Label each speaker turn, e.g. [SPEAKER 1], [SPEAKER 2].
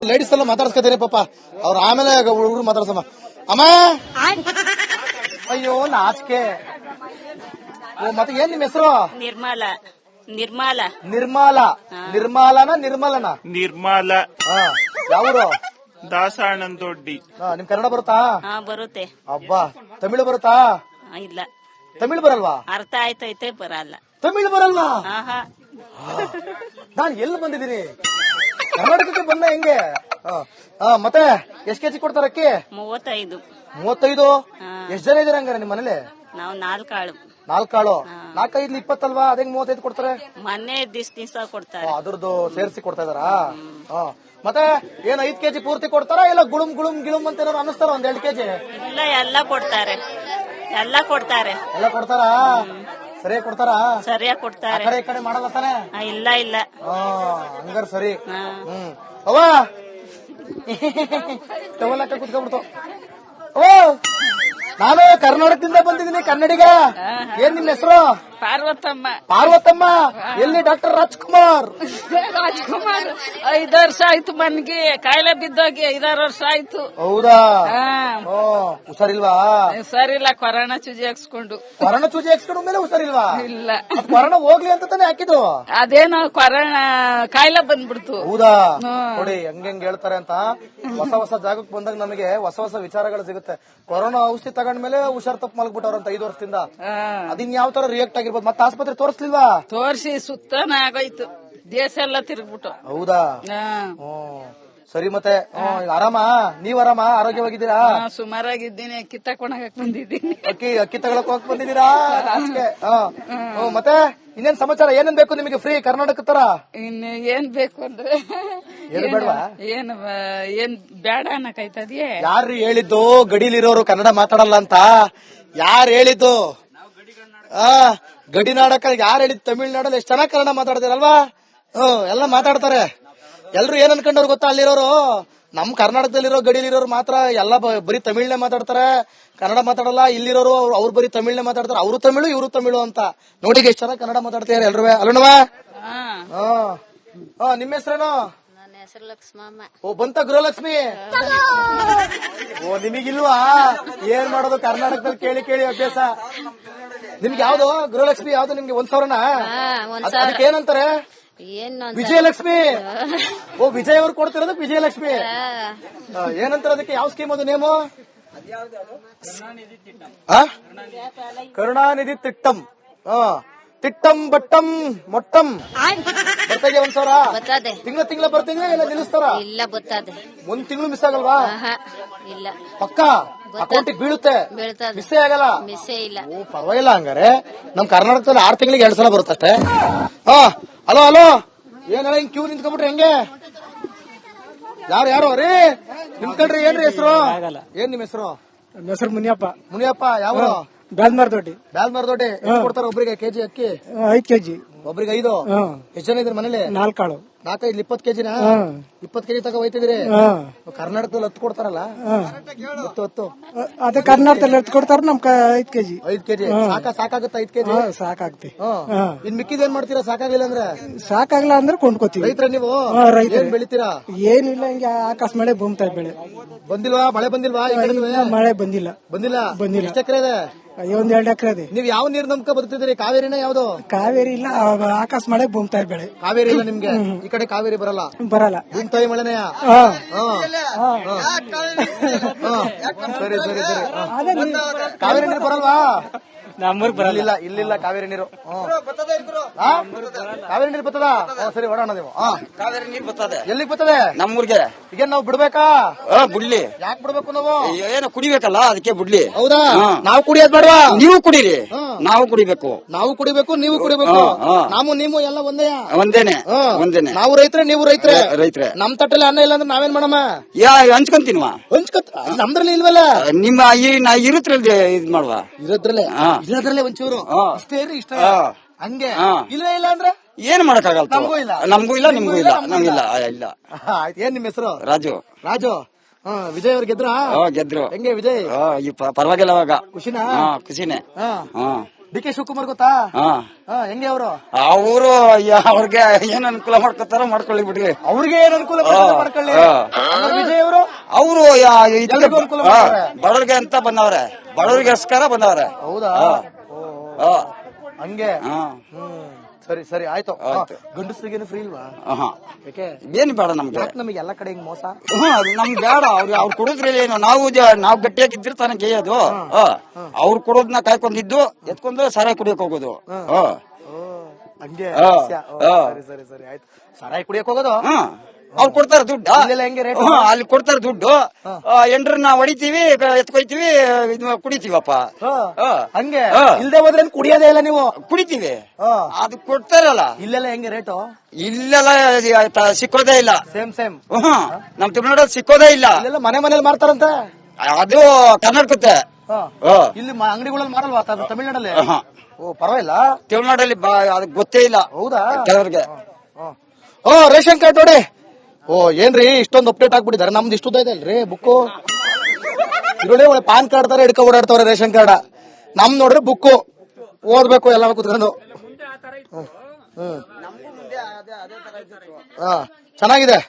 [SPEAKER 1] Ladies ಎಲ್ಲ ಮಾತಾಡ್ಸ್ಕೊತೀರಿ ಪಾಪ ಅವ್ರ ಆಮೇಲೆ ಹುಡುಗರು ಮಾತಾಡ್ಸಮ್ಮ. ಅಮ್ಮ ಅಯ್ಯೋ ನಾಚಿಕೆ. ಮತ್ತೆ ಏನ್ ನಿಮ್ ಹೆಸರು?
[SPEAKER 2] ನಿರ್ಮಲ. ನಿರ್ಮಲ.
[SPEAKER 1] ನಿರ್ಮಲ. ನಿರ್ಮಲನ ನಿರ್ಮಲನ?
[SPEAKER 2] ನಿರ್ಮಲ.
[SPEAKER 1] ಯಾವ್ರು?
[SPEAKER 2] ದಾಸಣ್ಣನ ದೊಡ್ಡಿ.
[SPEAKER 1] ನಿಮ್ ಕನ್ನಡ ಬರುತ್ತಾ?
[SPEAKER 2] ಬರುತ್ತೆ.
[SPEAKER 1] ಅಬ್ಬಾ ತಮಿಳು ಬರುತ್ತಾ?
[SPEAKER 2] ಇಲ್ಲ.
[SPEAKER 1] ತಮಿಳು ಬರಲ್ವಾ?
[SPEAKER 2] ಅರ್ಥ ಆಯ್ತೈತೆ ಬರಲ್ಲ.
[SPEAKER 1] ತಮಿಳು ಬರಲ್ವಾ? ನಾನು ಎಲ್ಲಿ ಬಂದಿದ್ದೀನಿ? ಕರ್ನಾಟಕಕ್ಕೆ ಬಂದ ಹೆಂಗೆ? ಮತ್ತೆ ಎಷ್ಟ್ ಕೆಜಿ ಕೊಡ್ತಾರ ಅಕ್ಕಿ?
[SPEAKER 2] 35.
[SPEAKER 1] 35? ಎಷ್ಟ್ ಜನ ಇದೀರ ಹಂಗಾರೆ ನಿಮ್ ಮನೇಲಿ?
[SPEAKER 2] ನಾವು 4 ಆಳು.
[SPEAKER 1] 4 ಆಳು? 4 20 ಅಲ್ವಾ? ಅದಂಗ್ 35 ಕೊಡ್ತಾರೆ?
[SPEAKER 2] ಮೊನ್ನೆ ದಿವಸ ಕೊಡ್ತಾರೆ.
[SPEAKER 1] ಅದ್ರದ್ದು ಸೇರಿಸಿ ಕೊಡ್ತಾ ಇದಾರಾ? ಮತ್ತೆ ಏನ್ 5 ಕೆಜಿ ಪೂರ್ತಿ ಕೊಡ್ತಾರ ಇಲ್ಲ ಗುಳುಮ್ ಗುಳುಮ್ ಗಿಳುಮ್ ಅಂತ ಏನಾದ್ರು ಅನ್ನಿಸ್ತಾರ? ಒಂದ್ 2 ಕೆಜಿ?
[SPEAKER 2] ಇಲ್ಲ, ಎಲ್ಲ ಕೊಡ್ತಾರೆ. ಎಲ್ಲ ಕೊಡ್ತಾರೆ.
[SPEAKER 1] ಎಲ್ಲ ಕೊಡ್ತಾರಾ? ಸರಿಯಾಗಿ ಕೊಡ್ತಾರಾ?
[SPEAKER 2] ಸರಿಯಾಗಿ ಕೊಡ್ತಾರೆ.
[SPEAKER 1] ಈ ಕಡೆ ಮಾಡಲ್ಲ ತಾನೆ?
[SPEAKER 2] ಇಲ್ಲ ಇಲ್ಲ.
[SPEAKER 1] ಹಂಗಾರ ಸರಿ. ಅವ್ವ ತಗೊಳಕ ಕುತ್ಕೊಂಡ್ಬಿಡ್ತು. ಓ ನಾನು ಕರ್ನಾಟಕದಿಂದ ಬಂದಿದ್ದೀನಿ, ಕನ್ನಡಿಗ. ಏನ್ ನಿಮ್ ಹೆಸರು?
[SPEAKER 2] ಪಾರ್ವತಮ್ಮ.
[SPEAKER 1] ಪಾರ್ವತಮ್ಮ. ಎಲ್ಲಿ ಡಾಕ್ಟರ್ ರಾಜ್ಕುಮಾರ್?
[SPEAKER 2] ರಾಜ್ಕುಮಾರ್ 5 ವರ್ಷ ಆಯ್ತು ಮನ್ಗೆ ಕಾಯಿಲೆ ಬಿದ್ದೋಗಿ 5-6 ವರ್ಷ ಆಯ್ತು.
[SPEAKER 1] ಹೌದಾ? ಹುಷಾರಿಲ್ವಾ?
[SPEAKER 2] ಸರಿಲ್ಲ, ಕೊರೋನಾ ಚುಜಿ ಹಾಕ್ಸ್ಕೊಂಡು.
[SPEAKER 1] ಕೊರೋನಾ ಚೂಜಿ ಹಾಕ್ಸ್ಕೊಂಡು ಮೇಲೆ ಹುಷಾರಿಲ್ವಾ?
[SPEAKER 2] ಇಲ್ಲ,
[SPEAKER 1] ಕೊರೋನಾ ಹೋಗ್ಲಿ ಅಂತ ತಾನೇ ಹಾಕಿದ್ರು.
[SPEAKER 2] ಅದೇನೋ ಕೊರೋನಾ ಕಾಯಿಲೆ ಬಂದ್ಬಿಡ್ತು.
[SPEAKER 1] ಹೌದಾ? ನೋಡಿ ಹೆಂಗ್ ಹೇಳ್ತಾರೆ ಅಂತ. ಹೊಸ ಹೊಸ ಜಾಗಕ್ಕೆ ಬಂದಾಗ ನಮಗೆ ಹೊಸ ಹೊಸ ವಿಚಾರಗಳು ಸಿಗುತ್ತೆ. ಕೊರೋನಾ ಔಷಧಿ ತಗೊಂಡ್ಮೇಲೆ ಹುಷಾರ್ ತಪ್ಪು ಮಲ್ಗ್ಬಿಟ್ಟವ್ರಂತ 5 ವರ್ಷದಿಂದ. ಅದಿನ್ ಯಾವ ತರ ರಿಯಾಕ್ಟ್ ಆಗಿರ್ಬೋದು? ಮತ್ತೆ ಆಸ್ಪತ್ರೆ ತೋರಿಸ್ಲಿಲ್ವಾ?
[SPEAKER 2] ತೋರಿಸಿ ಸುತ್ತನ ಆಗೋಯ್ತು, ದೇಶ ಎಲ್ಲ ತಿರುಗ್ಬಿಟ್ಟು.
[SPEAKER 1] ಹೌದಾ? ಸರಿ. ಮತ್ತೆ ಆರಾಮ? ನೀವ್ ಆರಾಮ? ಆರೋಗ್ಯವಾಗಿದ್ದೀರಾ?
[SPEAKER 2] ಸುಮಾರಾಗಿದ್ದೀನಿ. ಅಕ್ಕಿ ತಕೊಂಡಾಗಕ್ ಬಂದಿದ್ದೀನಿ.
[SPEAKER 1] ಅಕ್ಕಿ ತಗೊಳಕ್ ಹೋಗ್ ಬಂದಿದ್ದೀರಾ? ಮತ್ತೆ ಇನ್ನೇನ್ ಸಮಾಚಾರ? ಏನೇನ್ ಬೇಕು ನಿಮಗೆ ಫ್ರೀ ಕರ್ನಾಟಕ ತರ?
[SPEAKER 2] ಇನ್ನು ಏನ್ ಬೇಕು ಅಂದ್ರೆ
[SPEAKER 1] ಏನು ಬೇಡವಾ?
[SPEAKER 2] ಏನ್ ಬೇಡ ಅನ್ನಕೈತದ್ಯೆ.
[SPEAKER 1] ಯಾರು ಹೇಳಿದ್ದು ಗಡಿಲಿರೋರು ಕನ್ನಡ ಮಾತಾಡಲ್ಲ ಅಂತ? ಯಾರು ಹೇಳಿದ್ದು? ಗಡಿನಾಡಕ ಯಾರು ಹೇಳಿದ್? ತಮಿಳ್ನಾಡಲ್ಲಿ ಎಷ್ಟು ಚೆನ್ನಾಗಿ ಕನ್ನಡ ಮಾತಾಡ್ತಾರಲ್ವಾ? ಎಲ್ಲ ಮಾತಾಡ್ತಾರೆ. ಎಲ್ರು ಏನ್ ಅನ್ಕೊಂಡವ್ರು ಗೊತ್ತಾ? ಅಲ್ಲಿರೋರು ನಮ್ ಕರ್ನಾಟಕದಲ್ಲಿರೋ ಗಡಿಲಿರೋರು ಮಾತ್ರ ಎಲ್ಲ ಬರೀ ತಮಿಳ್ನೇ ಮಾತಾಡ್ತಾರೆ, ಕನ್ನಡ ಮಾತಾಡಲ್ಲ. ಇಲ್ಲಿರೋರು ಅವ್ರು ಬರೀ ತಮಿಳ್ನೇ ಮಾತಾಡ್ತಾರೆ. ಅವರು ತಮಿಳು ಇವರು ತಮಿಳು ಅಂತ. ನೋಡಿ ಎಷ್ಟು ಚೆನ್ನಾಗಿ ಕನ್ನಡ ಮಾತಾಡ್ತಾರೆ ಎಲ್ರು. ಅಲ್ಲೋಣವಾ? ನಿಮ್ಮ ಹೆಸರೇನು?
[SPEAKER 3] ನನ್ನ ಹೆಸರು ಲಕ್ಷ್ಮಮ್ಮ.
[SPEAKER 1] ಬಂತ ಗೃಹಲಕ್ಷ್ಮಿ? ನಿಮಗಿಲ್ವಾ? ಏನ್ ಮಾಡೋದು ಕರ್ನಾಟಕದಲ್ಲಿ ಕೇಳಿ ಕೇಳಿ ಅಭ್ಯಾಸ. ನಿಮ್ಗೆ ಯಾವ್ದು ಗೃಹಲಕ್ಷ್ಮಿ? ಯಾವ್ದು ನಿಮ್ಗೆ? 1,000ನ? ಅದಕ್ಕೆ ಏನಂತಾರೆ? ವಿಜಯಲಕ್ಷ್ಮಿ. ವಿಜಯ್ ಅವ್ರು ಕೊಡ್ತಿರೋದು ವಿಜಯಲಕ್ಷ್ಮಿ. ಏನಂತಾರೆ ಅದಕ್ಕೆ? ಯಾವ ಸ್ಕೀಮ್ ಅದು? ನೇಮು ಕರುಣಾನಿಧಿ ತಿಟ್ಟಂ. ತಿಟ್ಟಂ ಬಟ್ಟಂ ಮೊಟ್ಟಂ ಬರ್ತಾ ಇದೆಯಾ? 1,000 ತಿಂಗಳ ಬರ್ತಿದ್ಯಾ ಇಲ್ಲ ನಿಲ್ಲಿಸ್ತಾರ?
[SPEAKER 3] ಇಲ್ಲ, ಬರ್ತದೆ.
[SPEAKER 1] 1 ತಿಂಗಳು ಮಿಸ್ ಆಗಲ್ವಾ?
[SPEAKER 3] ಇಲ್ಲ,
[SPEAKER 1] ಪಕ್ಕ ಅಕೌಂಟಿಗೆ ಬೀಳುತ್ತೆ, ಮಿಸ್ಸೇ ಆಗಲ್ಲ.
[SPEAKER 3] ಮಿಸ್ಸೇ ಇಲ್ಲ.
[SPEAKER 1] ಪರವಾಗಿಲ್ಲ. ಹಂಗಾರೆ ನಮ್ ಕರ್ನಾಟಕದಲ್ಲಿ 6 ತಿಂಗಳಿಗೆ 2 ಸಲ ಬರುತ್ತಷ್ಟೇ. ಹಲೋ ಏನೆಲ್ಲ ಹಿಂಗ್ ಕ್ಯೂ ನಿಂತ್ಕೊಂಡ್ಬಿಟ್ರೆ ಹೆಂಗೆ? ಯಾರು ರೀ ನಿಂತ್ಕೊಂಡ್ರಿ? ಏನ್ರಿ ಹೆಸರು? ಏನ್ ನಿಮ್ ಹೆಸರು?
[SPEAKER 4] ಹೆಸರು ಮುನಿಯಪ್ಪ.
[SPEAKER 1] ಮುನಿಯಪ್ಪ. ಯಾವ?
[SPEAKER 4] ಬ್ಯಾಲ್ಮಾರ್ದೊಡ್ಡಿ.
[SPEAKER 1] ಬ್ಯಾಲ್ಮಾರ್ದೊಡ್ಡಿ. ಕೊಡ್ತಾರ ಒಬ್ರಿಗೆ ಕೆಜಿ ಅಕ್ಕಿ?
[SPEAKER 4] 5 ಕೆಜಿ.
[SPEAKER 1] ಒಬ್ರಿಗೆ 5. ಎಷ್ಟು ಜನ ಇದ್ರ ಮನೇಲಿ?
[SPEAKER 4] 4 ಆಳು.
[SPEAKER 1] 4 5 20 ಕೆಜಿನ? 20 ಕೆಜಿ ತಗೋ ಹೋಯ್ತಿದ್ರಿ. ಕರ್ನಾಟಕದಲ್ಲಿ 10 ಕೊಡ್ತಾರಲ್ಲ? 10
[SPEAKER 4] ಅದೇ ಕರ್ನಾಟಕದಲ್ಲಿ 10 ಕೊಡ್ತಾರ. ನಮ್ 5 ಕೆಜಿ.
[SPEAKER 1] 5 ಕೆಜಿ ಸಾಕಾಗುತ್ತೆ? 5 ಕೆಜಿ
[SPEAKER 4] ಸಾಕಾಗ್ತಿ.
[SPEAKER 1] ಇನ್ ಮಿಕ್ಕಿದ್ ಏನ್ ಮಾಡ್ತೀರಾ? ಸಾಕಾಗಿಲ್ಲ ಅಂದ್ರೆ?
[SPEAKER 4] ಸಾಕಾಗ್ಲ ಅಂದ್ರೆ ಕೊಂಡ್ಕೋತೀವಿ.
[SPEAKER 1] ರೈತರ ನೀವು? ಏನ್ ಬೆಳಿತೀರಾ?
[SPEAKER 4] ಏನಿಲ್ಲ, ಹಿಂಗೆ ಆಕಾಶ ಮಳೆ ಭೂಮ್ತಾ ಬೆಳೆ.
[SPEAKER 1] ಬಂದಿಲ್ವಾ? ಮಳೆ ಬಂದಿಲ್ವಾ?
[SPEAKER 4] ಮಳೆ ಬಂದಿಲ್ಲ.
[SPEAKER 1] ಎಷ್ಟು ಎಕರೆ ಇದೆ?
[SPEAKER 4] 1-2 ಎಕರೆ ಇದೆ.
[SPEAKER 1] ನೀವ್ ಯಾವ ನೀರ್ ನಂಬ್ಕ ಬದುಕ್ತಿದ್ರಿ? ಕಾವೇರಿನ ಯಾವ್ದು?
[SPEAKER 4] ಕಾವೇರಿ ಇಲ್ಲ, ಆಕಾಶ ಮಳೆ ಭೂಮ್ತಾ ಬೆಳೆ.
[SPEAKER 1] ಕಾವೇರಿ ಇಲ್ಲ ನಿಮ್ಗೆ? ಈ ಕಡೆ ಕಾವೇರಿ ಬರಲ್ಲ? ಭೂಮ್ತಾಯಿ ಮಳೆನೆಯ? ಸರಿ. ಕಾವೇರಿ ನೀರು ಬರಲ್ವಾ?
[SPEAKER 4] ನಮ್ಮೂರ್ ಬರಲಿಲ್ಲ.
[SPEAKER 1] ಇಲ್ಲಿಲ್ಲ ಕಾವೇರಿ ನೀರು. ಕಾವೇರಿ ನೀರು ಬರ್ತದ? ಸರಿ, ಹೊಡೋಣ. ನೀವು
[SPEAKER 5] ಕಾವೇರಿ ನೀರು ಬರ್ತದೆ.
[SPEAKER 1] ಎಲ್ಲಿಗೆ ಬರ್ತದೆ?
[SPEAKER 5] ನಮ್ಮೂರ್ಗೆ.
[SPEAKER 1] ಈಗ ನಾವು ಬಿಡ್ಬೇಕಾ?
[SPEAKER 5] ಬಿಡ್ಲಿ.
[SPEAKER 1] ಯಾಕೆ ಬಿಡ್ಬೇಕು ನಾವು?
[SPEAKER 5] ಏನೋ ಕುಡಿಬೇಕಲ್ಲ, ಅದಕ್ಕೆ ಬಿಡ್ಲಿ.
[SPEAKER 1] ಹೌದಾ? ನಾವು ಕುಡಿಯೋದ್ ಬೇಡವಾ?
[SPEAKER 5] ನೀವು ಕುಡೀರಿ, ನಾವು ಕುಡಿಬೇಕು.
[SPEAKER 1] ನಾವು ಕುಡಿಬೇಕು, ನೀವು ಕುಡಿಬೇಕು. ನೀವು ಎಲ್ಲ
[SPEAKER 5] ಒಂದೇನೆ.
[SPEAKER 1] ನಾವು ರೈತರೇ, ನೀವು
[SPEAKER 5] ರೈತ್ರೆ.
[SPEAKER 1] ನಮ್ ತಟ್ಟಲ್ಲಿ ಅನ್ನ ಇಲ್ಲ ಅಂದ್ರೆ ನಾವೇನ್ ಮಾಡಮ್ಮ?
[SPEAKER 5] ಹಂಚ್ಕೊಂತೀನ್ವ?
[SPEAKER 1] ನಮ್ದ್ರಲ್ಲಿ ಇಲ್ವಲ್ಲ?
[SPEAKER 5] ನಿಮ್ಮ ಇರುತ್ತಲ್ಲಿ ಇದ್ ಮಾಡುವ.
[SPEAKER 1] ಇರೋದ್ರಲ್ಲೇ ಒಂಚೂರು ಇಷ್ಟ ಹಂಗೆ. ಇಲ್ಲ ಅಂದ್ರೆ
[SPEAKER 5] ಏನ್ ಮಾಡಕ್ಕಾಗಲ್ಲ. ನಮಗೂ ಇಲ್ಲ, ನಿಮ್ಗೂ ಇಲ್ಲ. ನಮ್ಗಿಲ್ಲ. ಇಲ್ಲ.
[SPEAKER 1] ಏನ್ ನಿಮ್ ಹೆಸರು?
[SPEAKER 5] ರಾಜು.
[SPEAKER 1] ವಿಜಯ್ ಅವ್ರ ಗೆದ್ರ?
[SPEAKER 5] ಗೆದ್ರು.
[SPEAKER 1] ಹೆಂಗೆ ವಿಜಯ್?
[SPEAKER 5] ಪರವಾಗಿಲ್ಲ. ಅವಾಗ
[SPEAKER 1] ಖುಷಿನಾ?
[SPEAKER 5] ಖುಷಿನೇ.
[SPEAKER 1] ಡಿ ಕೆ ಶಿವಕುಮಾರ್ ಗೊತ್ತಾ?
[SPEAKER 5] ಹಾ
[SPEAKER 1] ಹೆಂಗೆ ಅವರು?
[SPEAKER 5] ಅವರು ಅವ್ರಿಗೆ ಏನ್ ಅನುಕೂಲ ಮಾಡ್ಕೊತಾರೋ ಮಾಡ್ಕೊಳ್ಳಿ ಬಿಡ್ರಿ.
[SPEAKER 1] ಅವ್ರಿಗೆ ಏನ್ ಅನುಕೂಲ ಮಾಡ್ಕೊಳ್ಳಿ. ವಿಜಯ್ ಅವರು
[SPEAKER 5] ಅವರು
[SPEAKER 1] ಎಲ್ರಿಗೂ ಅನುಕೂಲ ಮಾಡ್ತಾರೆ.
[SPEAKER 5] ಬಡವ್ರಿಗೆ ಅಂತ ಬಂದವ್ರೆ, ಬಡವ್ರಿಗೋಸ್ಕರ ಬಂದವ್ರೆ.
[SPEAKER 1] ಹೌದಾ?
[SPEAKER 5] ಹಾ.
[SPEAKER 1] ಹಂಗೆ.
[SPEAKER 5] ಹಾ.
[SPEAKER 1] ಸರಿ ಸರಿ ಆಯ್ತು. ಗಂಡಸ್ರಿಗೇನು ಫ್ರೀ ಇಲ್ವಾ? ಯಾಕೆ
[SPEAKER 5] ಏನ್ ಬೇಡ ನಮ್ಗೆ,
[SPEAKER 1] ನಮಗೆ ಎಲ್ಲಾ ಕಡೆ ಹಿಂಗ್ ಮೋಸ?
[SPEAKER 5] ಅದು ನಮ್ಗೆ ಬೇಡ. ಅವ್ರು ಕೊಡುದ್ರಲ್ಲಿ ಏನು, ನಾವು ಗಟ್ಟಿಯಾಗಿದ್ರೆ ತಾನೇ ಗೇಯೋದು. ಅವ್ರು ಕೊಡೋದನ್ನ ಕಾಯ್ಕೊಂಡಿದ್ದು ಎತ್ಕೊಂಡು ಸಾರಾಯಿ ಕುಡಿಯಕ್ ಹೋಗೋದು.
[SPEAKER 1] ಹಂಗೆ.
[SPEAKER 5] ಹಾ.
[SPEAKER 1] ಸರಿ ಸರಿ ಸರಿ ಆಯ್ತು. ಸಾರಾಯಿ ಕುಡಿಯಕ್ ಹೋಗೋದು?
[SPEAKER 5] ಅವ್ರು ಕೊಡ್ತಾರೆ ದುಡ್ಡು.
[SPEAKER 1] ಇಲ್ಲೆಲ್ಲ ಹೆಂಗೆ ರೇಟ್?
[SPEAKER 5] ಅಲ್ಲಿ ಕೊಡ್ತಾರೆ ದುಡ್ಡು. ಎಂಡ್ರನ್ನ ಹೊಡಿತೀವಿ, ಎತ್ಕೊಯ್ತೀವಿ, ಕುಡಿತೀವಪ್ಪ.
[SPEAKER 1] ಹಂಗೆ. ಇಲ್ದೆ ಹೋದ್ರೆ ಕುಡಿಯೋದೇ ಇಲ್ಲ ನೀವು?
[SPEAKER 5] ಕುಡಿತೀವಿ. ಅದು ಕೊಡ್ತಾರಲ್ಲ.
[SPEAKER 1] ಇಲ್ಲೆಲ್ಲ ಹೆಂಗೆ ರೇಟು?
[SPEAKER 5] ಇಲ್ಲೆಲ್ಲ ಸಿಕ್ಕೋದೇ ಇಲ್ಲ.
[SPEAKER 1] Same same.
[SPEAKER 5] ನಮ್ ತಮಿಳ್ನಾಡಲ್ಲಿ ಸಿಕ್ಕೋದೇ ಇಲ್ಲ.
[SPEAKER 1] ಇಲ್ಲೆಲ್ಲ ಮನೆ ಮನೇಲಿ ಮಾರ್ತಾರಂತೆ.
[SPEAKER 5] ಅದು ಕರ್ನಾಟಕತ್ತೆ.
[SPEAKER 1] ಇಲ್ಲಿ ಅಂಗಡಿಗಳಲ್ಲಿ ಮಾರಲ್ವಾ ತಮಿಳ್ನಾಡಲ್ಲಿ? ಓ ಪರವಾಗಿಲ್ಲ.
[SPEAKER 5] ತಮಿಳ್ನಾಡಲ್ಲಿ ಅದಕ್ಕೆ ಗೊತ್ತೇ ಇಲ್ಲ.
[SPEAKER 1] ಹೌದಾ?
[SPEAKER 5] ಕೆಲವರಿಗೆ.
[SPEAKER 1] ರೇಷನ್ ಕಾರ್ಡ್ ನೋಡಿ. ಏನ್ರಿ ಇಷ್ಟೊಂದು ಅಪ್ಡೇಟ್ ಆಗ್ಬಿಟ್ಟಿದ್ದಾರೆ. ನಮ್ದು ಇಷ್ಟು ಇದೆ ಅಲ್ರಿ ಬುಕ್ಕು. ಇರೋದೇ ಒಳ್ಳೆ ಪಾನ್ ಕಾರ್ಡ್ ತರ ಹಿಡ್ಕೊ ಓಡಾಡ್ತವ್ರೆ ರೇಷನ್ ಕಾರ್ಡ್. ನಮ್ ನೋಡ್ರಿ ಬುಕ್ಕು ಓದ್ಬೇಕು ಎಲ್ಲ ಕುತ್ಕೊಂಡು. ಚೆನ್ನಾಗಿದೆ.